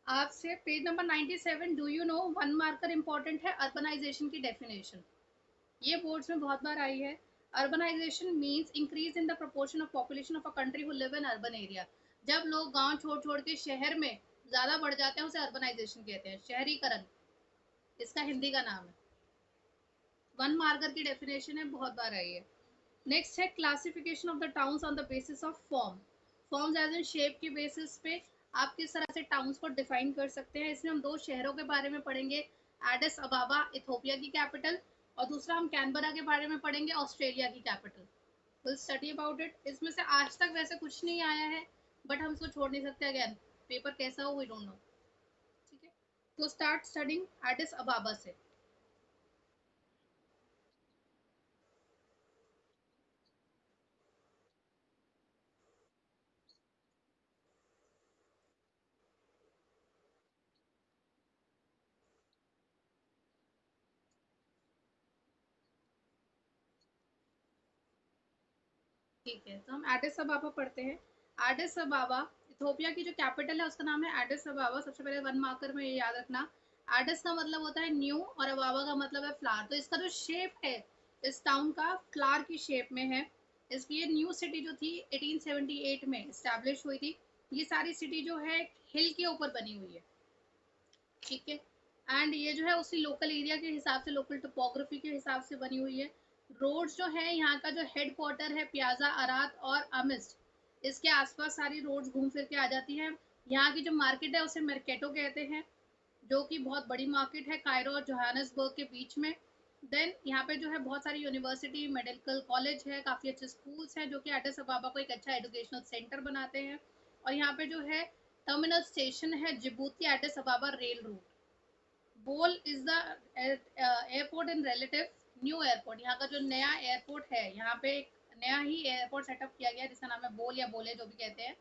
आपसे page number 97, do you know one marker important है urbanization की डेफिनेशन। ये बोर्ड्स में बहुत बार आई है। Urbanization means increase in the proportion of population of a country who live in urban area. जब लोग गांव छोड़ छोड़ के शहर में ज्यादा बढ़ जाते हैं उसे अर्बनाइजेशन कहते हैं, शहरीकरण इसका हिंदी का नाम है। वन मार्कर की डेफिनेशन है, बहुत बार आई है। नेक्स्ट है classification of the towns on the basis of form. Forms as in shape के बेसिस पे आप किस तरह से टाउन्स को डिफाइन कर सकते हैं। इसमें हम दो शहरों के बारे में पढ़ेंगे, एडिस अबाबा इथोपिया की कैपिटल, और दूसरा हम कैनबरा के बारे में पढ़ेंगे, ऑस्ट्रेलिया की capital. Will study about it. इसमें से आज तक वैसे कुछ नहीं आया है, बट हम इसको छोड़ नहीं सकते। अगेन पेपर कैसा हो वी डोंट नो। ठीक है, तो स्टार्ट स्टडिंग एडिस अबाबा से। ठीक है, तो हम एडिस अबाबा पढ़ते हैं। एडिस अबाबा इथोपिया की जो कैपिटल है उसका नाम है एडिस अबाबा। सबसे पहले वन मार्कर में ये याद रखना, एडिस का मतलब होता है न्यू और अबाबा का मतलब है फ्लावर। तो इसका जो शेप है इस टाउन का फ्लावर की शेप में है। इसकी ये न्यू सिटी जो थी 1878 में इस्टेब्लिश हुई थी। ये सारी सिटी जो है हिल के ऊपर बनी हुई है। ठीक है, एंड ये जो है उसी लोकल एरिया के हिसाब से, लोकल टोपोग्राफी के हिसाब से बनी हुई है। रोड्स जो है, यहाँ का जो हेड क्वार्टर है प्याजा अरात और अमिस्ट, इसके आसपास सारी रोड्स घूम फिर के आ जाती हैं। यहाँ की जो मार्केट है उसे मर्केटो कहते हैं, जो कि बहुत बड़ी मार्केट है कायरो और जोहानिसबर्ग के बीच में। देन यहाँ पे जो है बहुत सारी यूनिवर्सिटी मेडिकल कॉलेज है, काफ़ी अच्छे स्कूल्स हैं जो कि एडिस अबाबा को एक अच्छा एजुकेशनल सेंटर बनाते हैं। और यहाँ पे जो है टर्मिनल स्टेशन है Djibouti Addis Ababa rail route. Bole is the airport in relative new airport. यहाँ का जो नया एयरपोर्ट है, यहाँ पे एक नया ही एयरपोर्ट सेटअप किया गया है जिसका नाम है बोल या बोले जो भी कहते हैं।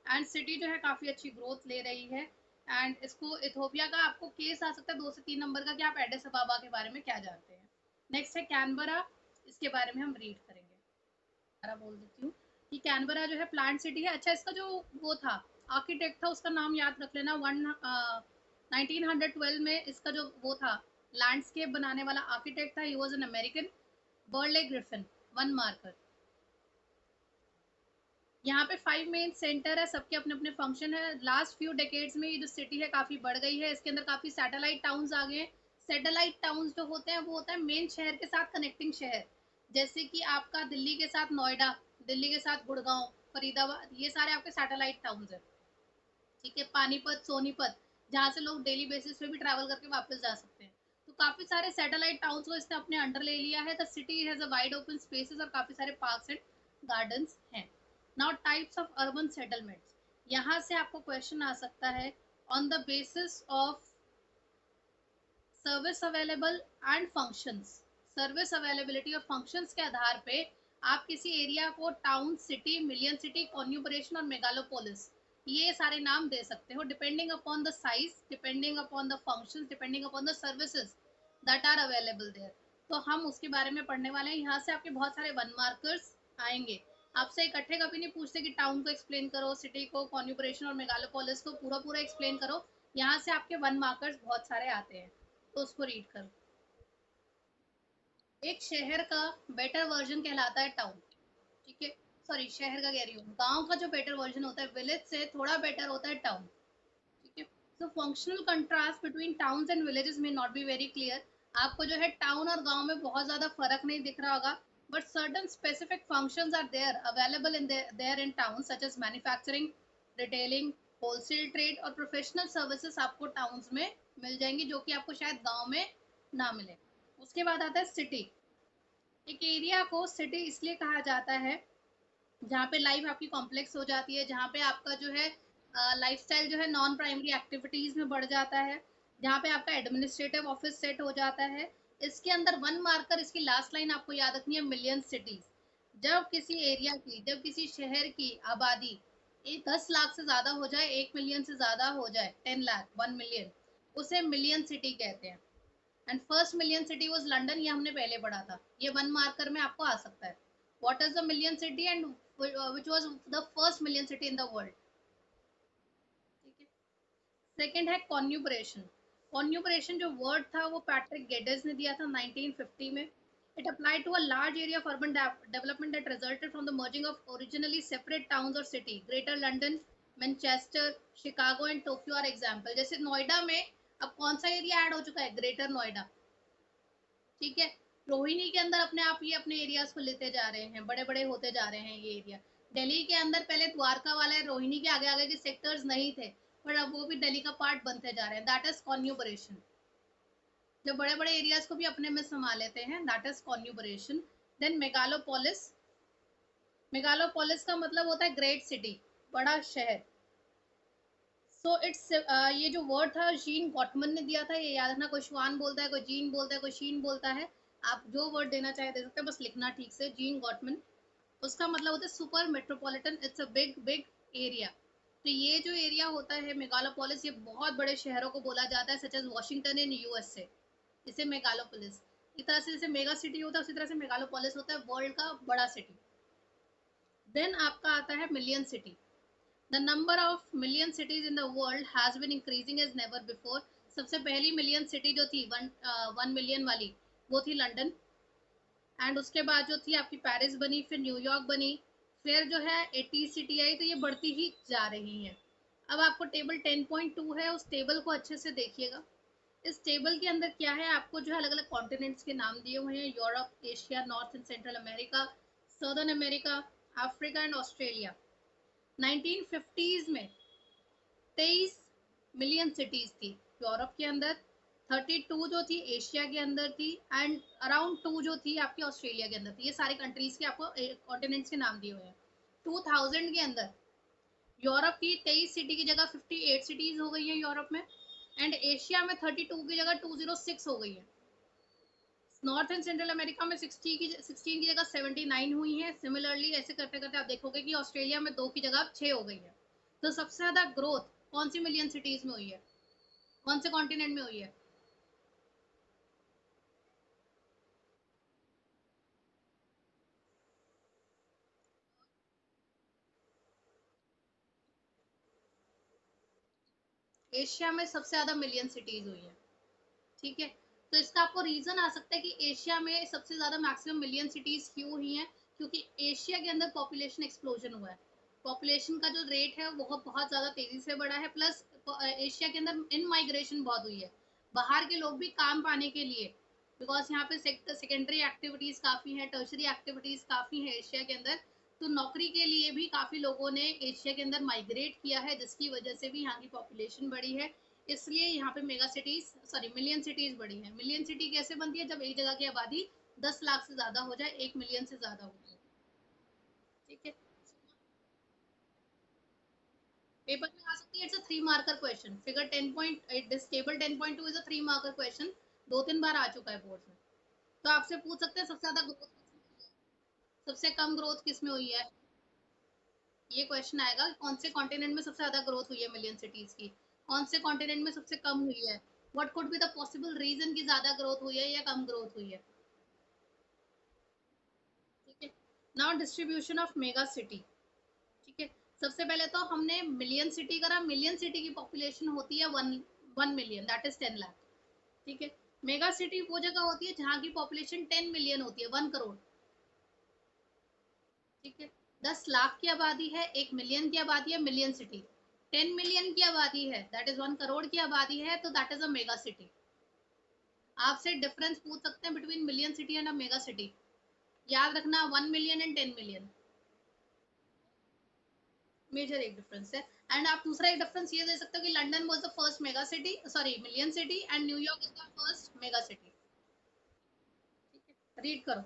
एंड सिटी जो है काफ़ी अच्छी ग्रोथ ले रही है। एंड इसको इथोपिया का आपको केस आ सकता है 2 से 3 नंबर का कि आप एडिस अबाबा के बारे में क्या जानते हैं। नेक्स्ट है कैनबरा, इसके बारे में हम रीड करेंगे। बोल देती हूँ कि कैनबरा जो है प्लांट सिटी है। अच्छा, इसका जो वो था आर्किटेक्ट था उसका नाम याद रख लेना। 1912 में इसका जो वो था लैंडस्केप बनाने वाला आर्किटेक्ट था, he was an American, Burley Griffin. One marker. यहाँ पे 5 मेन सेंटर है, सबके अपने अपने फंक्शन है। लास्ट फ्यू डेकेड्स में ये जो सिटी है काफ़ी बढ़ गई है। इसके अंदर काफ़ी सैटेलाइट टाउन्स आ गए हैं। सैटेलाइट टाउन्स जो होते हैं वो होता है मेन शहर के साथ कनेक्टिंग शहर। जैसे कि आपका दिल्ली के साथ नोएडा, दिल्ली के साथ गुड़गांव, फरीदाबाद, ये सारे आपके सैटेलाइट टाउन्स हैं। ठीक है, पानीपत, सोनीपत, जहाँ से लोग डेली बेसिस पे भी ट्रैवल करके वापस जा सकते हैं। तो काफ़ी सारे सैटेलाइट टाउन्स को इसने अपने अंडर ले लिया है। The city has a wide open spaces और काफ़ी सारे पार्क्स एंड गार्डन्स हैं। Now types of urban settlements, यहाँ से आपको क्वेश्चन आ सकता है on the basis of service available and functions. Service availability और फंक्शंस के आधार पे आप किसी एरिया को टाउन, सिटी, मिलियन सिटी, कॉन्यूपरेशन और मेगालोपोलिस, ये सारे नाम दे सकते हो depending upon the size, depending upon the functions, depending upon the services that are available there. तो हम उसके बारे में पढ़ने वाले हैं। यहाँ से आपके बहुत सारे वन मार्कर्स आएंगे। आपसे इकट्ठे कभी नहीं पूछते कि टाउन को एक्सप्लेन करो, सिटी को, कॉन्यूपरेशन और मेगालोपोलिस को पूरा पूरा एक्सप्लेन करो। यहाँ से आपके वन मार्कर्स बहुत सारे आते हैं, तो उसको रीड करो। एक शहर का बेटर वर्जन कहलाता है टाउन। ठीक है, सॉरी शहर का कह रही हूँ, गांव का जो बेटर वर्जन होता है विलेज से थोड़ा बेटर होता है टाउन। ठीक है, so functional contrast between towns and villages में नॉट बी वेरी क्लियर। आपको जो है टाउन और गांव में बहुत ज्यादा फर्क नहीं दिख रहा होगा, but certain specific functions are there available in there in town, such as manufacturing, retailing, wholesale trade और प्रोफेशनल सर्विसेज आपको टाउन्स में मिल जाएंगी, जो कि आपको शायद गांव में ना मिले। उसके बाद आता है सिटी। एक एरिया को सिटी इसलिए कहा जाता है जहाँ पे लाइफ आपकी कॉम्प्लेक्स हो जाती है, जहाँ पे आपका जो है लाइफस्टाइल जो है नॉन प्राइमरी एक्टिविटीज में बढ़ जाता है, जहाँ पे आपका एडमिनिस्ट्रेटिव ऑफिस सेट हो जाता है। इसके अंदर वन मार्कर, इसकी लास्ट लाइन आपको याद रखनी है, मिलियन सिटीज। जब किसी एरिया की, जब किसी शहर की आबादी 10 लाख से ज्यादा हो जाए, 1 मिलियन से ज्यादा हो जाए, 10 लाख, 1 मिलियन, उसे मिलियन सिटी कहते हैं। And first million city was London, ये हमने पहले पढ़ा था, ये वन मार्कर में आपको आ सकता है। What is the million city and which was the first million city in the world. ठीक है, सेकंड है कॉन्यूबरेशन। कॉन्यूबरेशन जो वर्ड था वो पैट्रिक गेडेस ने दिया था 1950 में। It apply to a large area of urban development that resulted from the merging of originally separate towns और city. Greater London, Manchester, Chicago and Tokyo are example. जैसे नोएडा में अब कौन सा एरिया ऐड हो चुका है? ग्रेटर नोएडा। ठीक है, रोहिणी के अंदर अपने आप ये अपने एरियाज को लेते जा रहे हैं, बड़े बड़े होते जा रहे हैं ये एरिया। दिल्ली के अंदर पहले द्वारका वाला है, रोहिणी के आगे आगे के सेक्टर्स नहीं थे, पर अब वो भी दिल्ली का पार्ट बनते जा रहे हैं। That is conurbation. जो बड़े बड़े एरियाज को भी अपने में समा लेते हैं, that is conurbation. Then megalopolis. Megalopolis का मतलब होता है ग्रेट सिटी, बड़ा शहर। सो इट्स ये जो वर्ड था जीन गॉटमन ने दिया था, ये याद रखना। कोई श्वान बोलता है, कोई जीन बोलता है, कोई शीन बोलता है। आप जो वर्ड देना चाहे दे सकते हैं, बस लिखना ठीक से। Gene Gottman. उसका मतलब होता है super metropolitan, it's a big big area. तो ये जो एरिया होता है मेगालोपोलिस, ये बहुत बड़े शहरों को बोला जाता है, such as Washington in USA. इसे मेगालोपोलिस। इस तरह से जैसे मेगा सिटी होता है, उसी तरह से मेगालोपोलिस होता है वर्ल्ड का बड़ा सिटी। देन आपका आता है million city. The number of million cities in the world has been increasing as never before. सबसे पहली मिलियन सिटी जो थी 1 मिलियन वाली, वो थी लंदन। एंड उसके बाद जो थी आपकी पेरिस बनी, फिर न्यूयॉर्क बनी, फिर जो है 80 सिटी आई। तो ये बढ़ती ही जा रही हैं। अब आपको टेबल 10.2 है, उस टेबल को अच्छे से देखिएगा। इस टेबल के अंदर क्या है, आपको जो है अलग अलग कॉन्टिनेंट्स के नाम दिए हुए हैं। Europe, Asia, north and central America, southern America, Africa and Australia. 1950s में 23 मिलियन सिटीज थी यूरोप के अंदर, 32 जो थी एशिया के अंदर थी, एंड अराउंड 2 जो थी आपकी ऑस्ट्रेलिया के अंदर थी। ये सारे कंट्रीज के आपको कॉन्टिनेंट्स के नाम दिए हुए हैं। 2000 के अंदर यूरोप की 23 सिटी की जगह 58 सिटीज हो गई है यूरोप में, एंड एशिया में 32 की जगह 206 हो गई है। नॉर्थ एंड सेंट्रल अमेरिका में 16 की जगह 79 हुई है। सिमिलरली ऐसे करते करते आप देखोगे कि ऑस्ट्रेलिया में 2 की जगह अब 6 हो गई है। तो सबसे ज्यादा ग्रोथ कौन सी मिलियन सिटीज में हुई है, कौन से कॉन्टिनेंट में हुई है? एशिया में सबसे ज्यादा मिलियन सिटीज हुई है। ठीक है, तो इसका आपको रीजन आ सकता है कि एशिया में सबसे ज्यादा मैक्सिमम मिलियन सिटीज क्यों हुई हैं। क्योंकि एशिया के अंदर पॉपुलेशन एक्सप्लोजन हुआ है। पॉपुलेशन का जो रेट है वो बहुत ज्यादा तेजी से बढ़ा है। प्लस एशिया के अंदर इन माइग्रेशन बहुत हुई है, बाहर के लोग भी काम पाने के लिए। बिकॉज यहाँ पे सेकेंडरी एक्टिविटीज काफी हैं, टर्शरी एक्टिविटीज काफी हैं एशिया के अंदर। तो नौकरी के लिए भी काफी लोगों ने एशिया के अंदर माइग्रेट किया है, जिसकी वजह से भी यहाँ की पॉपुलेशन बढ़ी है। इसलिए यहाँ पे mega cities, sorry million cities बड़ी है। मिलियन सिटी कैसे बनती है? जब एक जगह की आबादी 10 लाख से ज्यादा हो जाए, 1 मिलियन से ज्यादा हो जाए। ठीक है, पेपर में आ सकती है। It's a 3 marker question. Figure 10 this table 10.2 is a 3 marker question. 2 3 बार आ चुका है बोर्ड में। तो आपसे पूछ सकते हैं सबसे ज्यादा ग्रोथ, सबसे कम ग्रोथ किस में हुई है। ये क्वेश्चन आएगा, कौन से कॉन्टिनेंट में सबसे ज्यादा ग्रोथ हुई है मिलियन सिटीज की, कौन से कॉन्टिनेंट में सबसे कम हुई है। What could be the possible reason कि ज्यादा ग्रोथ हुई है या कम ग्रोथ हुई है। ठीक है, now distribution of mega city. ठीक है, सबसे पहले तो हमने मिलियन सिटी करा। मिलियन सिटी की पॉपुलेशन होती है 1 मिलियन, दैट इज 10 लाख। ठीक है, मेगा सिटी वो जगह होती है जहाँ की पॉपुलेशन 10 मिलियन होती है, 1 करोड़। ठीक है, 10 लाख की आबादी है, 1 मिलियन की आबादी है, मिलियन सिटी। 10 मिलियन की आबादी है, दैट इज 1 करोड़ की आबादी है, तो that is a mega city. आपसे डिफरेंस पूछ सकते हैं between million city and a mega city. याद रखना 1 मिलियन एंड 10 मिलियन, मेजर एक डिफरेंस है। एंड आप दूसरा एक डिफरेंस ये दे सकते हो कि London was the first mega city, sorry million city, and New York is the first mega city. ठीक है, रीड करो।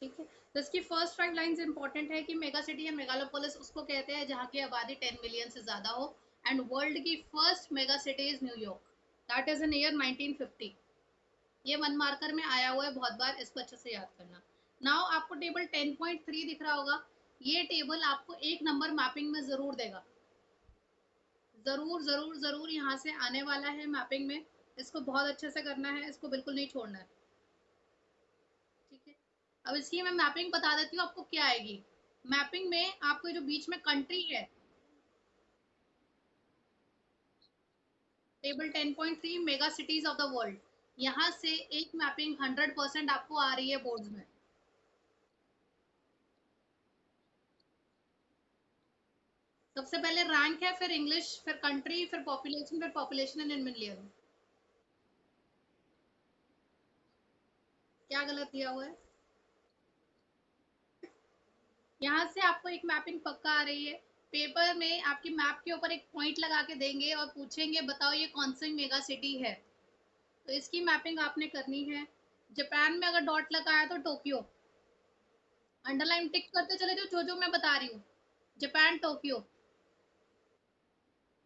ठीक है, तो इसकी फर्स्ट 5 लाइंस इंपॉर्टेंट है कि मेगा सिटी या मेगालोपोलिस उसको कहते हैं जहाँ की आबादी 10 मिलियन से ज्यादा हो। एंड वर्ल्ड की first mega city is New York, that is in year 1950। ये 1 मार्कर में आया हुआ है बहुत बार, इसको अच्छे से याद करना। नाउ आपको टेबल 10.3 दिख रहा होगा। ये टेबल आपको 1 नंबर मैपिंग में जरूर देगा, जरूर जरूर जरूर यहाँ से आने वाला है मैपिंग में। इसको बहुत अच्छे से करना है, इसको बिल्कुल नहीं छोड़ना है। ठीक है, अब इसकी मैं मैपिंग बता देती हूँ आपको क्या आएगी। मैपिंग में आपको जो बीच में कंट्री है, table 10.3 mega cities of the world. यहाँ से एक मैपिंग 100% आपको आ रही है बोर्ड्स में। सबसे पहले रैंक है, फिर इंग्लिश, फिर कंट्री, फिर पॉपुलेशन इन मिलियन। क्या गलत दिया हुआ है? यहाँ से आपको एक मैपिंग पक्का आ रही है। पेपर में आपकी मैप के ऊपर एक पॉइंट लगा के देंगे और पूछेंगे बताओ ये कौन सी मेगा सिटी है, तो इसकी मैपिंग आपने करनी है। जापान में अगर डॉट लगा है तो टोक्यो, अंडरलाइन टिक करते चले जाओ जो जो मैं बता रही हूँ। Japan, Tokyo.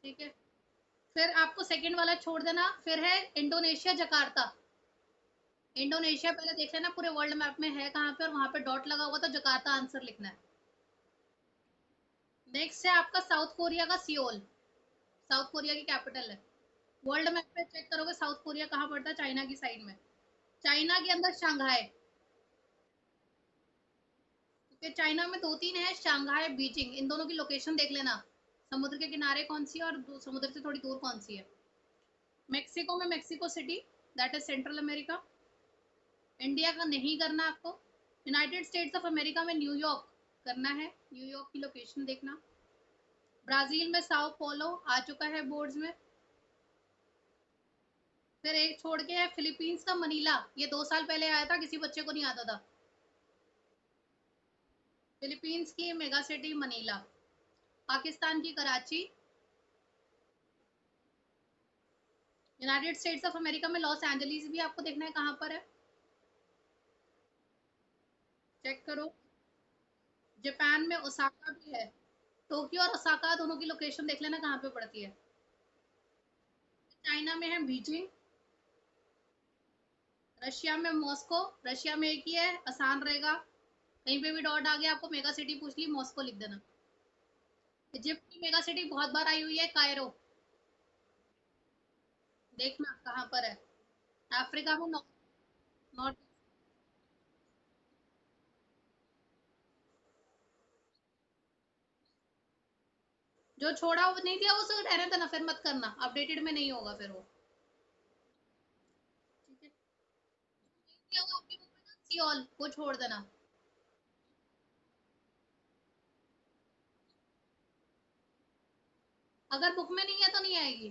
ठीक है। फिर आपको सेकंड वाला छोड़ देना, फिर है इंडोनेशिया, जकार्ता। इंडोनेशिया पहले देख लेना पूरे वर्ल्ड मैप में है कहाँ पे, और वहां पे डॉट लगा हुआ तो जकार्ता आंसर लिखना है। नेक्स्ट है आपका साउथ कोरिया का सियोल। साउथ कोरिया की कैपिटल है। वर्ल्ड मैप पे चेक करोगे साउथ कोरिया कहाँ पड़ता है, चाइना की साइड में। चाइना के अंदर शंघाई, क्योंकि चाइना में दो तीन है, शंघाई, बीजिंग, इन दोनों की लोकेशन देख लेना। समुद्र के किनारे कौन सी है और समुद्र से थोड़ी दूर कौन सी है। मेक्सिको में Mexico city, that is central America. India का नहीं करना आपको। यूनाइटेड स्टेट्स ऑफ अमेरिका में न्यूयॉर्क करना है, न्यूयॉर्क की लोकेशन देखना। ब्राजील में साओ पोलो आ चुका है बोर्ड्स में। फिर एक छोड़ के है फिलीपींस का मनीला, ये 2 साल पहले आया था, किसी बच्चे को नहीं आता था। फिलीपींस की मेगा सिटी मनीला। पाकिस्तान की Karachi. United States of America में लॉस एंजलिस भी आपको देखना है कहाँ पर है, चेक करो। जापान में ओसाका भी है। टोक्यो और ओसाका दोनों की लोकेशन देख लेना कहाँ पे पड़ती है। चाइना में है बीजिंग। रशिया में मॉस्को। रशिया में एक ही है, आसान रहेगा। कहीं पे भी डॉट आ गया आपको मेगा सिटी पूछ ली, मॉस्को लिख देना। इजिप्ट की मेगा सिटी बहुत बार आई हुई है, कायरो। देखना कहाँ पर है। अफ्रीका में नॉर्थ। जो छोड़ा वो नहीं दिया वो सब रहने देना, फिर मत करना, अपडेटेड में नहीं होगा फिर वो। ठीक है। नहीं दिया वो आपकी बुक में ना, सियोल वो छोड़ देना। अगर बुक में नहीं है तो नहीं आएगी।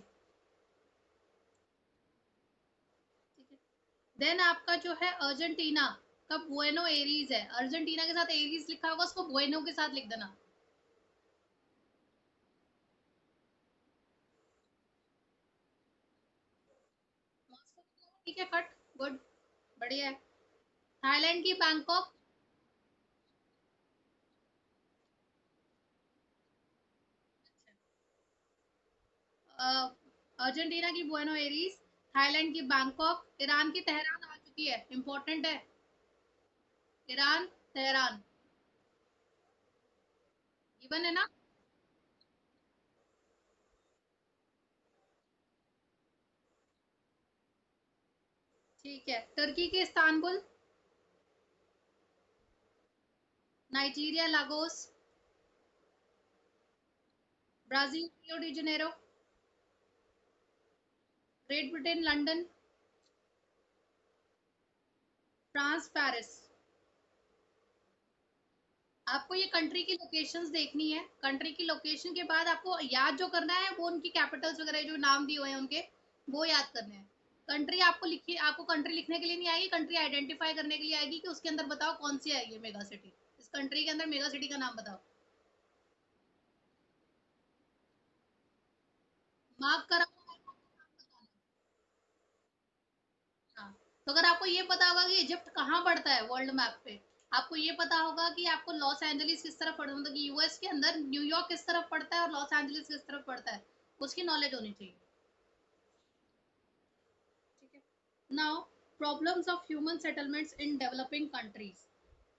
ठीक है। देन आपका जो है अर्जेंटीना का बुएनो एरीज है, अर्जेंटीना के साथ एरीज लिखा होगा, उसको बुएनो के साथ लिख देना। ठीक है, कट। गुड। बढ़िया है। थाईलैंड की बैंकॉक। अर्जेंटीना की बुएनो एरीज। थाईलैंड की बैंकॉक। ईरान की तेहरान आ चुकी है, इंपॉर्टेंट है। Iran, Tehran. इवन है ना। ठीक है। तुर्की की Istanbul. Nigeria Lagos. Brazil Rio de Janeiro. Great Britain London. France Paris. आपको ये कंट्री की लोकेशंस देखनी है, कंट्री की लोकेशन के बाद आपको याद जो करना है वो उनकी कैपिटल्स वगैरह जो नाम दिए हुए हैं उनके, वो याद करने हैं। कंट्री आपको लिखी, आपको कंट्री लिखने के लिए नहीं आएगी, कंट्री आइडेंटिफाई करने के लिए आएगी कि उसके अंदर बताओ कौन सी आएगी मेगा सिटी। इस कंट्री के अंदर मेगा सिटी का नाम बताओ। मार्क करा हुआ है, नाम बताना। हाँ। तो अगर आपको ये पता होगा कि इजिप्ट कहाँ पड़ता है वर्ल्ड मैप पे, आपको ये पता होगा कि आपको लॉस एंजलिस किस तरफ पड़ता है, मतलब कि यूएस के अंदर न्यूयॉर्क किस तरफ पड़ता है और लॉस एंजलिस किस तरफ पड़ता है, उसकी नॉलेज होनी चाहिए। ठीक है। Now, problems of human settlements in developing countries.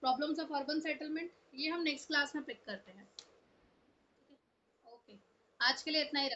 Problems of urban settlement, ये हम नेक्स्ट क्लास में पिक करते हैं। ओके। आज के लिए इतना ही।